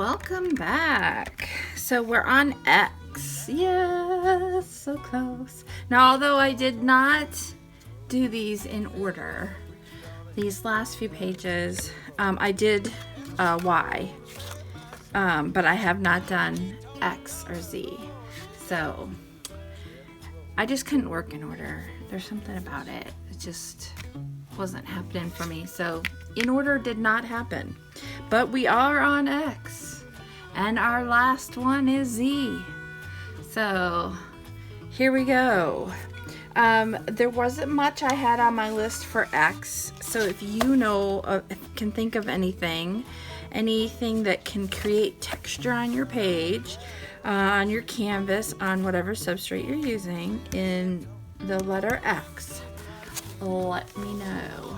welcome back. So we're on X. Yes, so close. Now, although I did not do these in order, these last few pages, I did Y, but I have not done X or Z. So I just couldn't work in order. There's something about it. It just wasn't happening for me. So in order did not happen. But we are on X. And our last one is Z. So here we go. There wasn't much I had on my list for X. So if you know, can think of anything that can create texture on your page, on your canvas, on whatever substrate you're using in the letter X, let me know.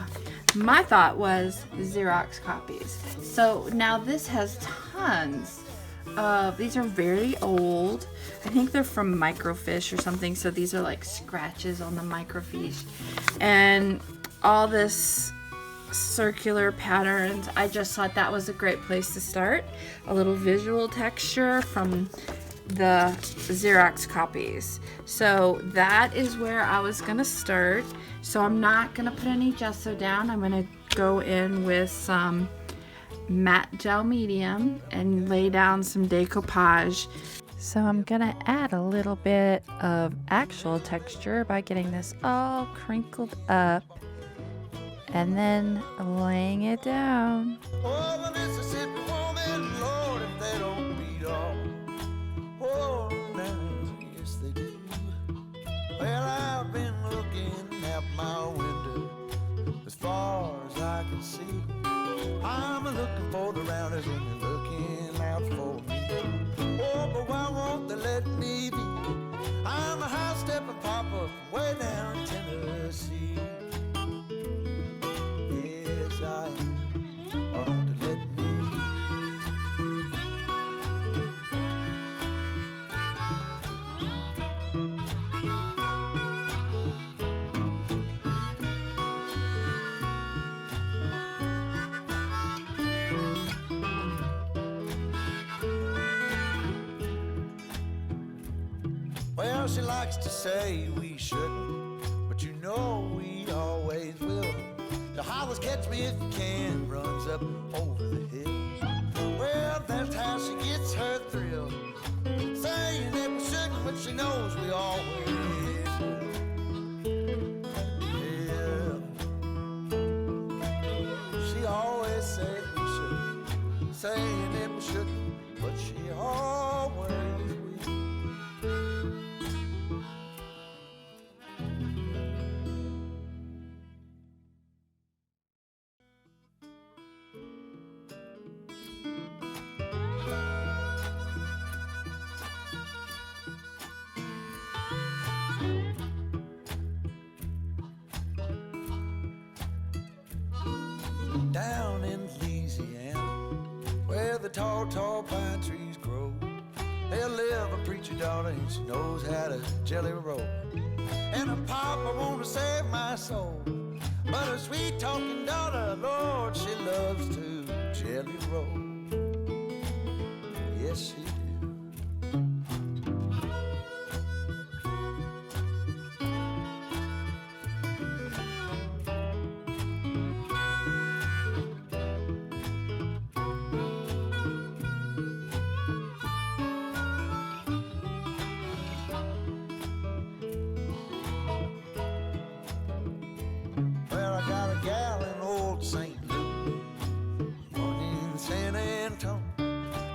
My thought was Xerox Copies. So now this has tons of, these are very old. I think they're from microfiche or something. So these are like scratches on the microfiche. And all this circular patterns. I just thought that was a great place to start. A little visual texture from the Xerox Copies. So that is where I was gonna start. So I'm not gonna put any gesso down. I'm gonna go in with some matte gel medium and lay down some decoupage. So I'm gonna add a little bit of actual texture by getting this all crinkled up and then laying it down. Oh, the Mississippi woman, Lord, if they don't beat all. Oh, yes they do. Well, I've been looking out my window as far as I can see. I'm looking for the rounders and they're looking out for me. Oh, but why won't they let me be? I'm a high-stepping papa from way down in Tennessee. Yes, I am. Why won't they let me be? Well, she likes to say we shouldn't, but you know we always will. The hollers catch me if you can, runs up over the hills. Well, that's how she gets her thrill, saying that we shouldn't, but she knows we always will. Yeah. She always said we shouldn't, saying that we shouldn't, but she always will. Down in Louisiana, where the tall, tall pine trees grow, there live a preacher daughter and she knows how to jelly roll. And her papa wanna save my soul, but her sweet talking daughter, Lord, she loves to jelly roll. Yes, she do. Well, I got a gal in old St. Louis, one in San Antonio.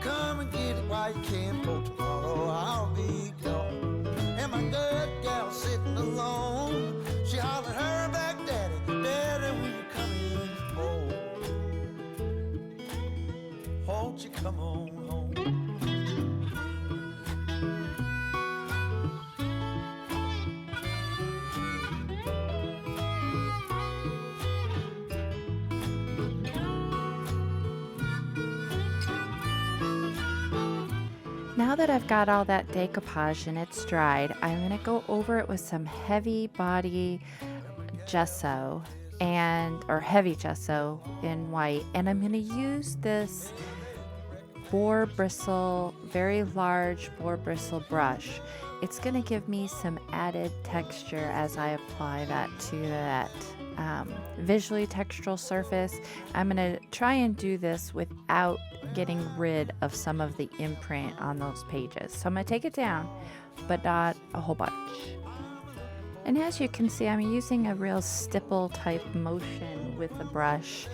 Come and get it while you can, for tomorrow I'll be gone. And my good gal sitting alone, she hollered her back, Daddy, Daddy, will you come in home? Won't you come on home? Now that I've got all that decoupage and it's dried, I'm going to go over it with some heavy body gesso or heavy gesso in white, and I'm going to use this boar bristle, very large boar bristle brush. It's going to give me some added texture as I apply that to that visually textural surface. I'm going to try and do this without getting rid of some of the imprint on those pages. So I'm going to take it down, but not a whole bunch. And as you can see, I'm using a real stipple type motion with the brush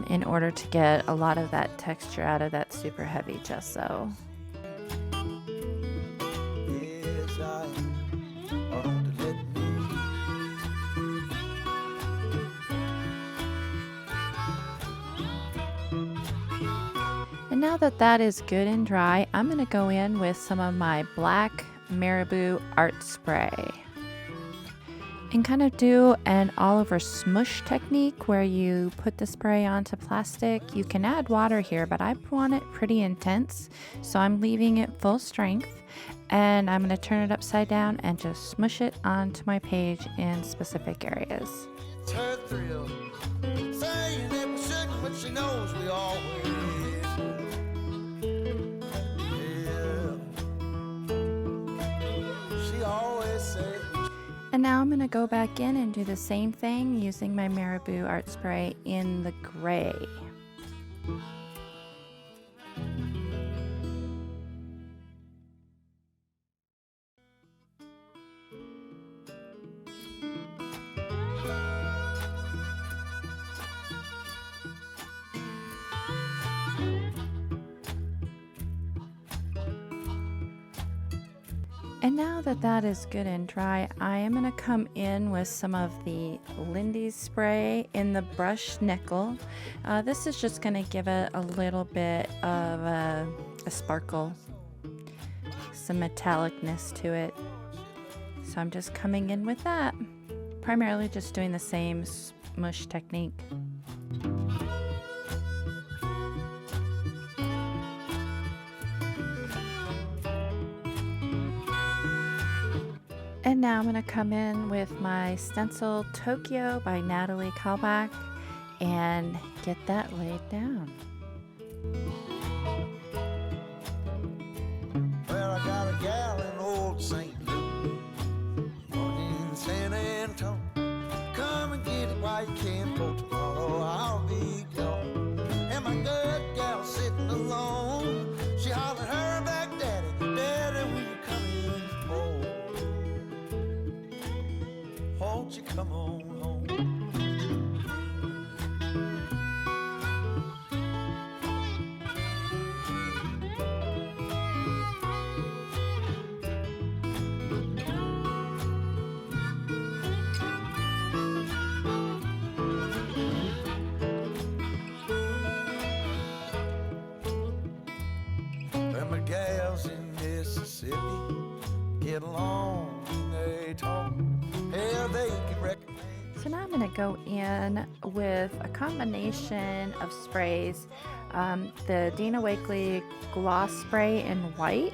in order to get a lot of that texture out of that super heavy gesso. And now that that is good and dry, I'm going to go in with some of my black Marabou art spray and kind of do an all over smush technique where you put the spray onto plastic. You can add water here, but I want it pretty intense, so I'm leaving it full strength, and I'm going to turn it upside down and just smush it onto my page in specific areas. It's her thrill, saying that we shouldn't, but she knows we always will. She always says. And now I'm going to go back in and do the same thing using my Marabou art spray in the gray. And now that that is good and dry, I am going to come in with some of the Lindy's spray in the brush nickel. This is just going to give it a little bit of a sparkle, some metallicness to it. So I'm just coming in with that, primarily just doing the same smush technique. And now I'm going to come in with my stencil Tokyo by Natalie Kalbach and get that laid down. Well, I got a gal in old St. Louis, one in San Antonio. Come and get it while you can, for tomorrow I'll be gone. And my good gal sitting alone, she hollered her back, Daddy, Daddy, will you come in home? Won't you come on home? Well, my gals in Mississippi get along and they talk. Hell, they can recommend. So now I'm going to go in with a combination of sprays, the Dina Wakley gloss spray in white,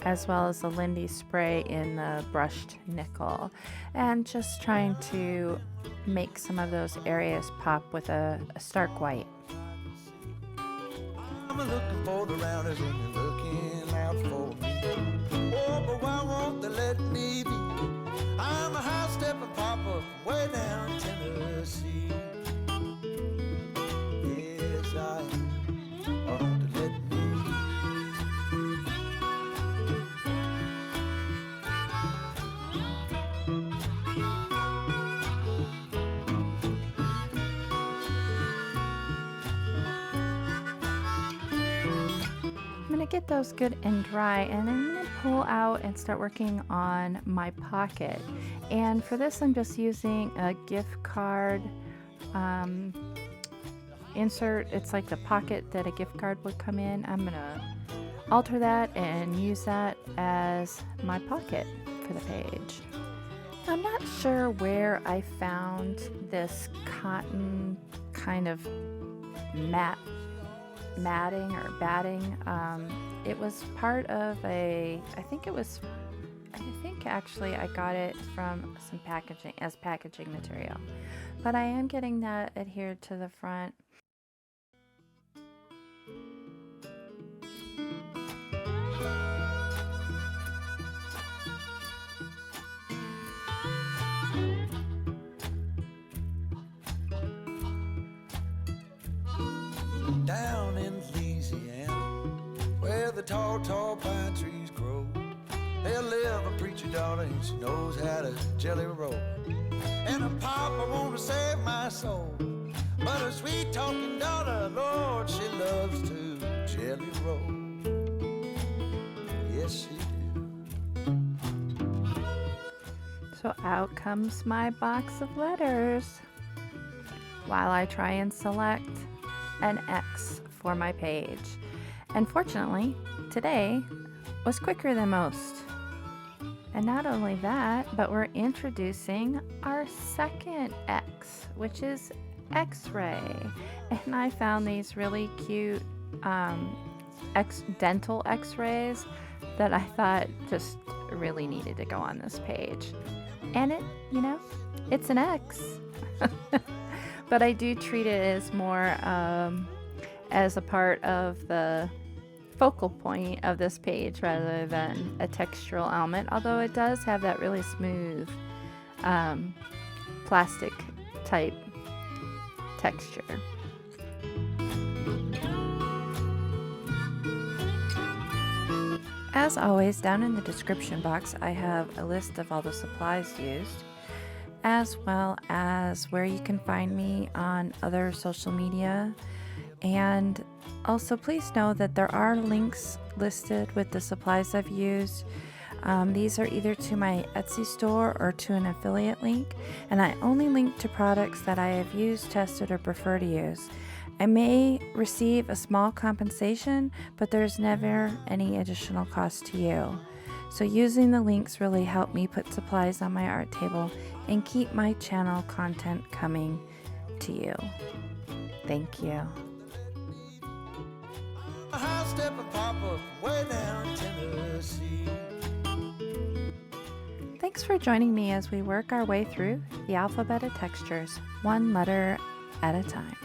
as well as the Lindy spray in the brushed nickel, and just trying to make some of those areas pop with a stark white. I'm looking for the rounders and you're looking out for me. Oh, but why won't they let me be? I'm a high-stepping papa from way down Tennessee. Yes, I am. Won't they let me I'm going to get those good and dry, and then I'm going to pull out and start working on my pocket. And for this, I'm just using a gift card insert. It's like the pocket that a gift card would come in. I'm going to alter that and use that as my pocket for the page. I'm not sure where I found this cotton kind of matting or batting. It was part of I think actually I got it from some packaging as packaging material, but I am getting that adhered to the front. the tall, tall pine trees grow. There'll live a preacher daughter and she knows how to jelly roll. And a papa wanna save my soul, but a sweet talking daughter, Lord, she loves to jelly roll. Yes, she do. So out comes my box of letters while I try and select an X for my page. And fortunately, today was quicker than most. And not only that, but we're introducing our second X, which is X-ray. And I found these really cute dental X-rays that I thought just really needed to go on this page. And it, it's an X. But I do treat it as more as a part of the focal point of this page rather than a textural element, although it does have that really smooth plastic type texture. As always, down in the description box I have a list of all the supplies used, as well as where you can find me on other social media. And also please know that there are links listed with the supplies I've used. These are either to my Etsy store or to an affiliate link, and I only link to products that I have used, tested, or prefer to use. I may receive a small compensation, but there's never any additional cost to you. So using the links really help me put supplies on my art table and keep my channel content coming to you. Thank you. High step and papa way down Tennessee. Thanks for joining me as we work our way through the alphabet of textures, one letter at a time.